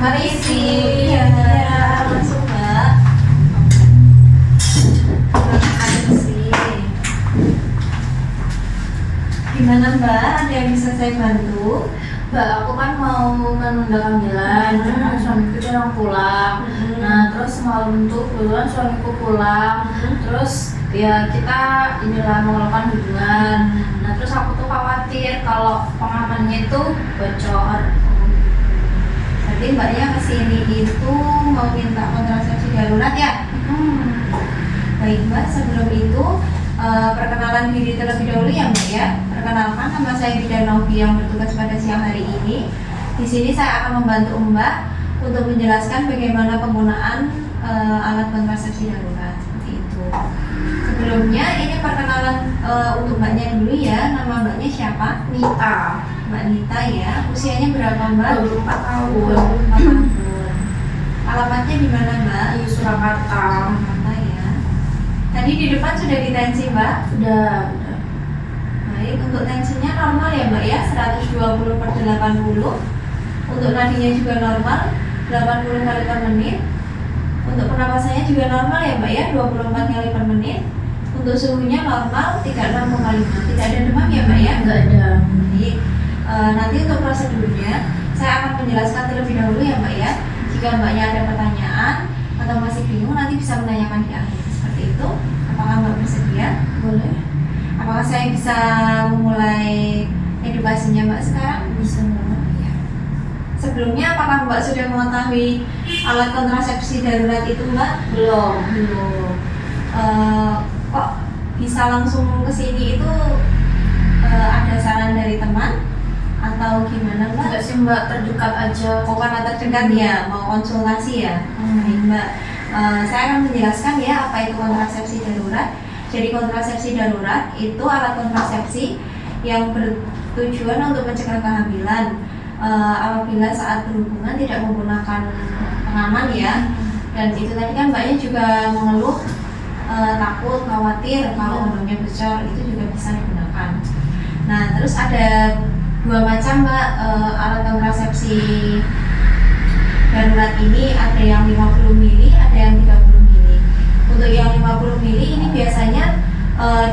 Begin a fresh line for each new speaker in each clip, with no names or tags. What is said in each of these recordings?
Mari sih, ya, masuk Mbak. Ada sih. Gimana Mbak? Ada yang bisa saya bantu?
Mbak, aku kan mau menunda kehamilan, karena suamiku jarang pulang. Nah, terus semalam tuh kebetulan suamiku pulang. Terus ya kita inilah melakukan hubungan. Nah, terus aku tuh khawatir kalau pengamannya itu bocor.
Berarti Mbaknya kesini itu mau minta kontrasepsi darurat ya? Baik Mbak, sebelum itu perkenalan diri terlebih dahulu ya Mbak ya. Perkenalkan, nama saya Bidan Novi yang bertugas pada siang hari ini. Di sini saya akan membantu Mbak untuk menjelaskan bagaimana penggunaan alat kontrasepsi darurat seperti itu. Sebelumnya ini perkenalan untuk Mbaknya dulu ya. Nama Mbaknya siapa?
Nita,
Mbak Nita ya. Usianya berapa Mbak?
24 tahun.
24 tahun. Alamatnya di mana Mbak?
Di Surakarta.
Surakarta ya. Tadi di depan sudah ditensi Mbak?
Udah.
Baik, untuk tensinya normal ya Mbak ya, 120/80. Untuk nadinya juga normal, 80 kali per menit. Untuk pernapasannya juga normal ya Mbak ya, 24 kali per menit. Untuk suhunya normal, 36,5. Tidak ada demam ya Mbak ya?
Enggak ada.
Baik, nanti untuk prosedurnya saya akan menjelaskan terlebih dahulu ya Mbak ya. Jika Mbaknya ada pertanyaan atau masih bingung, nanti bisa menanyakan di akhir. Seperti itu, apakah Mbak bersedia?
Boleh.
Apakah saya bisa memulai edukasinya Mbak sekarang?
Bisa Mbak.
Ya. Sebelumnya apakah Mbak sudah mengetahui alat kontrasepsi darurat itu Mbak?
Belum.
Belum. Kok bisa langsung ke sini itu ada saran dari teman atau gimana Mbak?
Enggak sih Mbak, terdekat aja.
Oh karena terdekat ya, mau konsultasi ya? Baik Mbak, saya akan menjelaskan ya apa itu kontrasepsi darurat. Jadi kontrasepsi darurat itu alat kontrasepsi yang bertujuan untuk mencegah kehamilan apabila saat berhubungan tidak menggunakan pengaman ya. Dan itu tadi kan Mbaknya juga mengeluh takut, khawatir kalau kondomnya bocor, itu juga bisa digunakan. Nah terus ada dua macam Mbak alat kontrasepsi darurat ini, ada yang 50 mili, ada yang 30 mili. Untuk yang 50 mili ini biasanya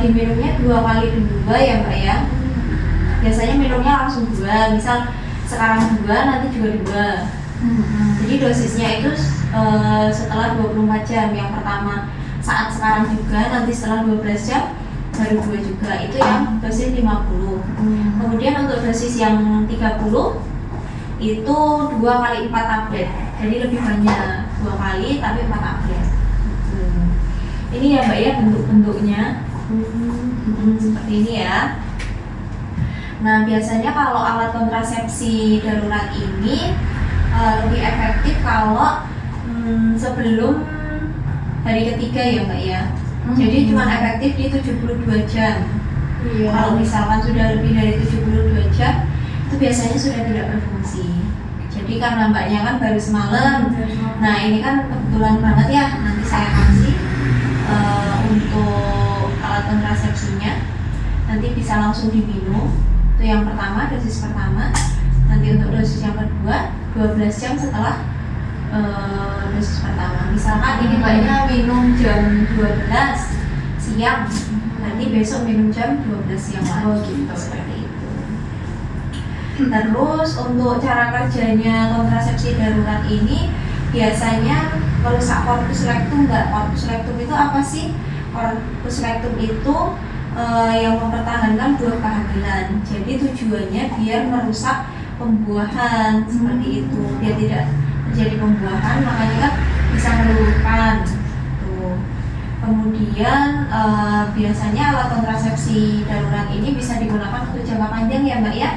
diminumnya 2 kali dua ya Mbak ya. Biasanya minumnya langsung 2, misal sekarang 2, nanti juga 2. Jadi dosisnya itu setelah 24 jam. Yang pertama saat sekarang juga, nanti setelah 12 jam baru 2 juga. Itu yang dosis 50. Kemudian untuk dosis yang 30 itu 2 kali 4 tablet. Jadi lebih banyak, 2 kali tapi 4 tablet. Ini ya Mbak ya bentuk-bentuknya. Seperti ini ya. Nah biasanya kalau alat kontrasepsi darurat ini lebih efektif kalau sebelum hari ketiga ya Mbak ya. Jadi cuma efektif di 72 jam.
Iya.
Kalau misalkan sudah lebih dari 72 jam itu biasanya sudah tidak berfungsi. Jadi karena Mbaknya kan baru semalam. Nah ini kan kebetulan banget ya, nanti saya kasih untuk alat kontrasepsinya. Nanti bisa langsung diminum. Itu yang pertama, dosis pertama. Nanti untuk dosis yang kedua 12 jam setelah dosis pertama. Misalkan ini Mbaknya minum jam 12 siang, nanti besok minum jam 12 siang lagi. Seperti itu. Terus untuk cara kerjanya kontrasepsi darurat ini biasanya merusak corpus rectum Mbak. Corpus rectum itu apa sih? Corpus rectum itu yang mempertahankan buah kehamilan. Jadi tujuannya biar merusak pembuahan seperti itu, biar tidak terjadi pembuahan, makanya kan bisa meluluhkan. Tuh. Kemudian biasanya alat kontrasepsi darurat ini bisa digunakan untuk jangka panjang ya Mbak ya.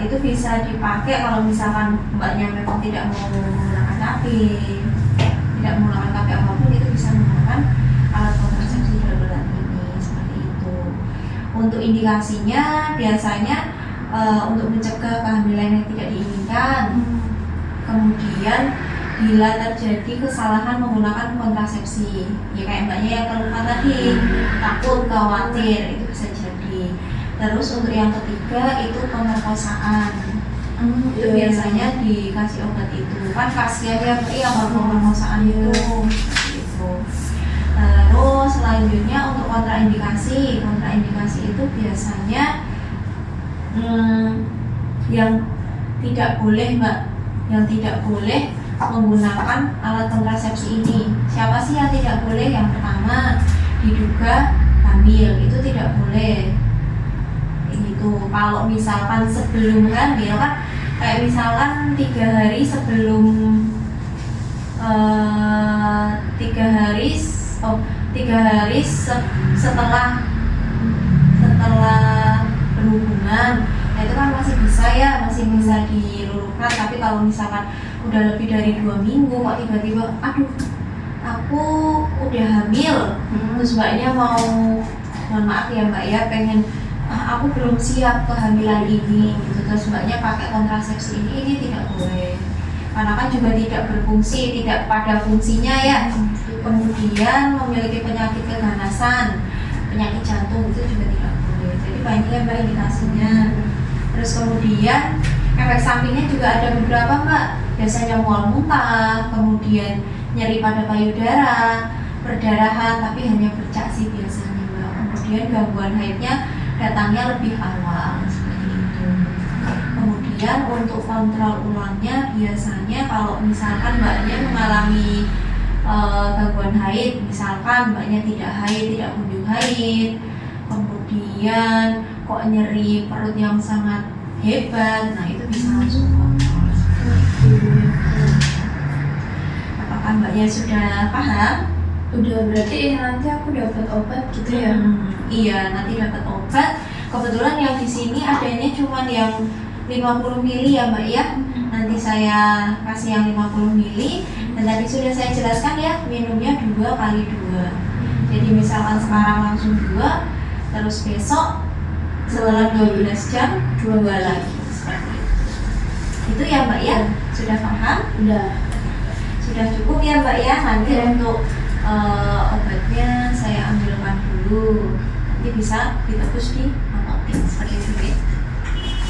Itu bisa dipakai kalau misalkan Mbaknya memang tidak mau menggunakan KB, tidak menggunakan KB apapun, itu bisa menggunakan alat kontrasepsi darurat ini seperti itu. Untuk indikasinya biasanya untuk mencegah kehamilan yang tidak diinginkan. Kemudian bila terjadi kesalahan menggunakan kontrasepsi, ya kayak Mbaknya yang keluhan tadi, takut, khawatir, itu bisa jadi. Terus untuk yang ketiga itu pemerkosaan. Itu biasanya dikasih obat itu. Kan kasihan ya Mbak ya kalau itu seperti itu. Terus selanjutnya untuk kontraindikasi itu biasanya yang tidak boleh Mbak, yang tidak boleh menggunakan alat kontrasepsi ini. Siapa sih yang tidak boleh? Yang pertama, diduga hamil, itu tidak boleh. Gitu. Kalau misalkan sebelum hamil kan, kayak misalkan 3 hari sebelum 3 hari setelah berhubungan, nah itu kan masih bisa diluluhkan. Tapi kalau misalkan udah lebih dari 2 minggu kok tiba-tiba aduh aku udah hamil, terus mbaknya mohon maaf ya Mbak ya, pengen aku belum siap kehamilan ini gitu, terus mbaknya pakai kontrasepsi ini tidak boleh, karena kan juga tidak berfungsi, tidak pada fungsinya ya. Kemudian memiliki penyakit keganasan, penyakit jantung, itu juga tidak boleh. Jadi banyak ya Mbak indikasinya. Terus kemudian efek sampingnya juga ada beberapa Mbak, biasanya mual muntah, kemudian nyeri pada payudara, perdarahan tapi hanya bercak sih biasanya Mbak. Kemudian gangguan haidnya datangnya lebih awal seperti itu. Kemudian untuk kontrol ulangnya biasanya kalau misalkan mbaknya mengalami gangguan haid, misalkan mbaknya tidak haid, tidak kunjung haid, kemudian kok nyeri perut yang sangat hebat, nah itu bisa langsung kontrol. Apakah mbaknya sudah paham?
Udah, berarti nanti aku dapat obat gitu ya?
Iya, nanti dapat obat. Kebetulan yang di sini adanya cuma yang 50 mili ya Mbak ya. Nanti saya kasih yang 50 mili. Dan tadi sudah saya jelaskan ya, minumnya 2 kali 2. Jadi misalkan sekarang langsung 2, terus besok setelah 12 jam 2 lagi seperti itu. Itu ya Mbak ya? Sudah paham? Sudah cukup ya Mbak ya. Nanti untuk obatnya saya ambilkan dulu, nanti bisa ditebus di apotek seperti itu ya.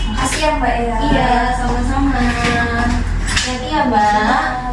Makasih ya Mbak ya.
Iya, sama-sama. Nanti ya Mbak.